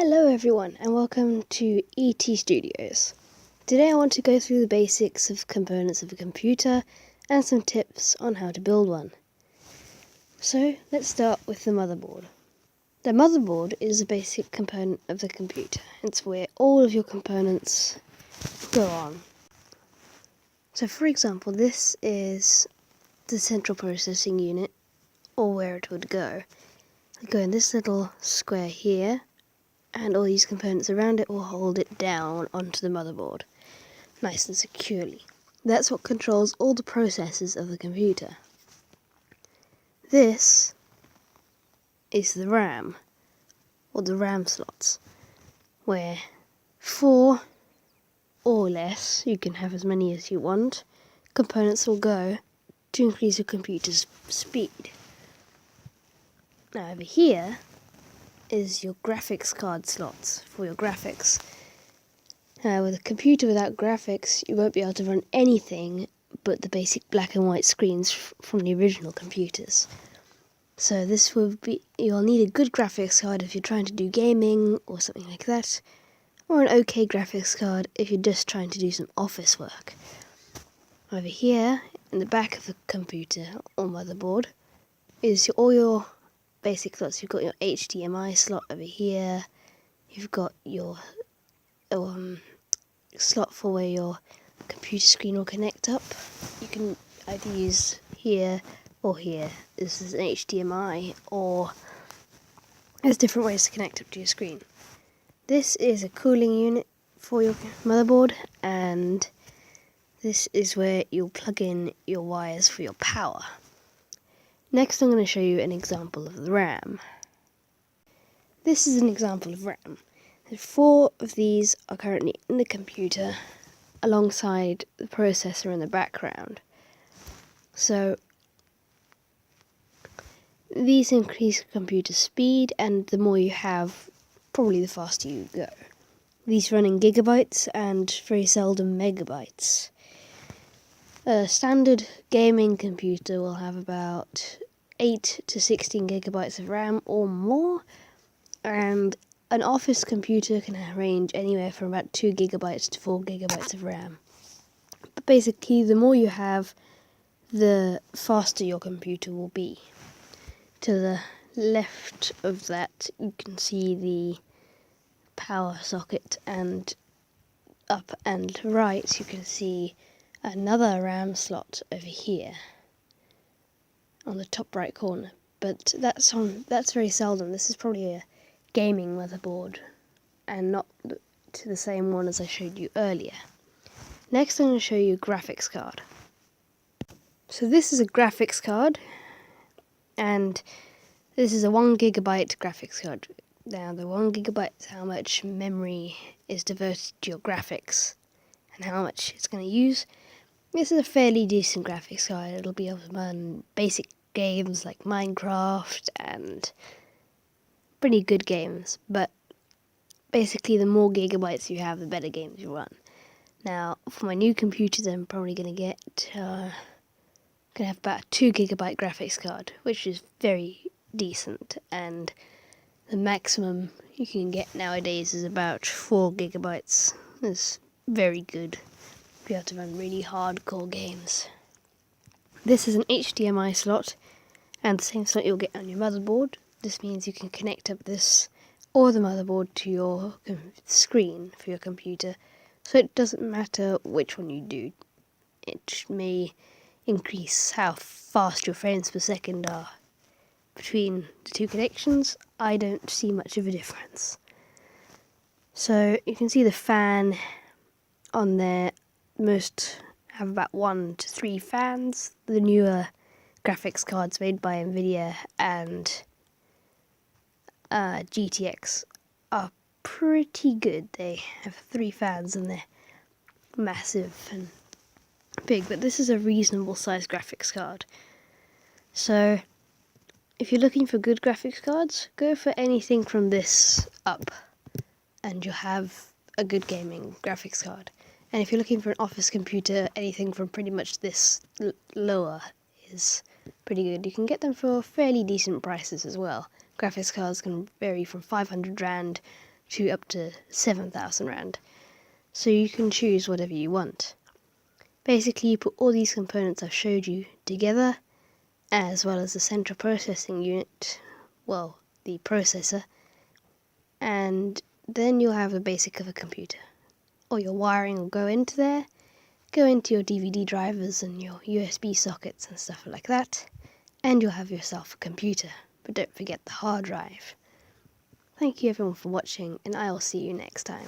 Hello everyone and welcome to ET Studios. Today I want to go through the basics of components of a computer and some tips on how to build one. So let's start with the motherboard. The motherboard is a basic component of the computer. It's where all of your components go on. So for example, this is the central processing unit, or where it would go. It'll go in this little square here, and all these components around it will hold it down onto the motherboard, nice and securely. That's what controls all the processes of the computer. This is the RAM, or the RAM slots, where 4 or less, you can have as many as you want, components will go to increase your computer's speed. Now over here is your graphics card slots for your graphics. With a computer without graphics, you won't be able to run anything but the basic black and white screens from the original computers. So you'll need a good graphics card if you're trying to do gaming or something like that, or an okay graphics card if you're just trying to do some office work. Over here, in the back of the computer or motherboard, is all your basic slots. You've got your HDMI slot over here, you've got your slot for where your computer screen will connect up. You can either use here or here. This is an HDMI, or there's different ways to connect up to your screen. This is a cooling unit for your motherboard, and this is where you'll plug in your wires for your power. Next I'm going to show you an example of the RAM. This is an example of RAM. 4 of these are currently in the computer alongside the processor in the background. So these increase computer speed, and the more you have, probably the faster you go. These run in gigabytes and very seldom megabytes. A standard gaming computer will have about 8 to 16 gigabytes of RAM or more, and an office computer can range anywhere from about 2 gigabytes to 4 gigabytes of RAM. But basically, the more you have, the faster your computer will be. To the left of that, you can see the power socket, and up and right, you can see another RAM slot over here on the top right corner. But that's very seldom. This is probably a gaming motherboard and not to the same one as I showed you earlier. Next I'm going to show you a graphics card. So this is a graphics card, and this is a 1 gigabyte graphics card. Now the 1 gigabyte is how much memory is devoted to your graphics and how much it's going to use. This is a fairly decent graphics card. It'll be able to run basic games like Minecraft and pretty good games, but basically the more gigabytes you have, the better games you run. Now for my new computers, I'm probably going to have about a 2 gigabyte graphics card, which is very decent, and the maximum you can get nowadays is about 4 gigabytes. It's very good to be able to run really hardcore games. This is an HDMI slot, and the same slot you'll get on your motherboard. This means you can connect up this or the motherboard to your screen for your computer, so it doesn't matter which one you do. It may increase how fast your frames per second are between the two connections. I don't see much of a difference. So you can see the fan on there. Most have about 1 to 3 fans. The newer graphics cards made by Nvidia and GTX are pretty good. They have 3 fans and they're massive and big, but this is a reasonable size graphics card. So if you're looking for good graphics cards, go for anything from this up and you'll have a good gaming graphics card. And if you're looking for an office computer, anything from pretty much this lower is pretty good. You can get them for fairly decent prices as well. Graphics cards can vary from 500 rand to up to 7,000 Rand. So you can choose whatever you want. Basically, you put all these components I've showed you together, as well as the central processing unit, well, the processor, and then you'll have the basic of a computer. All your wiring will go into there, go into your DVD drivers and your USB sockets and stuff like that, and you'll have yourself a computer. But don't forget the hard drive. Thank you everyone for watching, and I'll see you next time.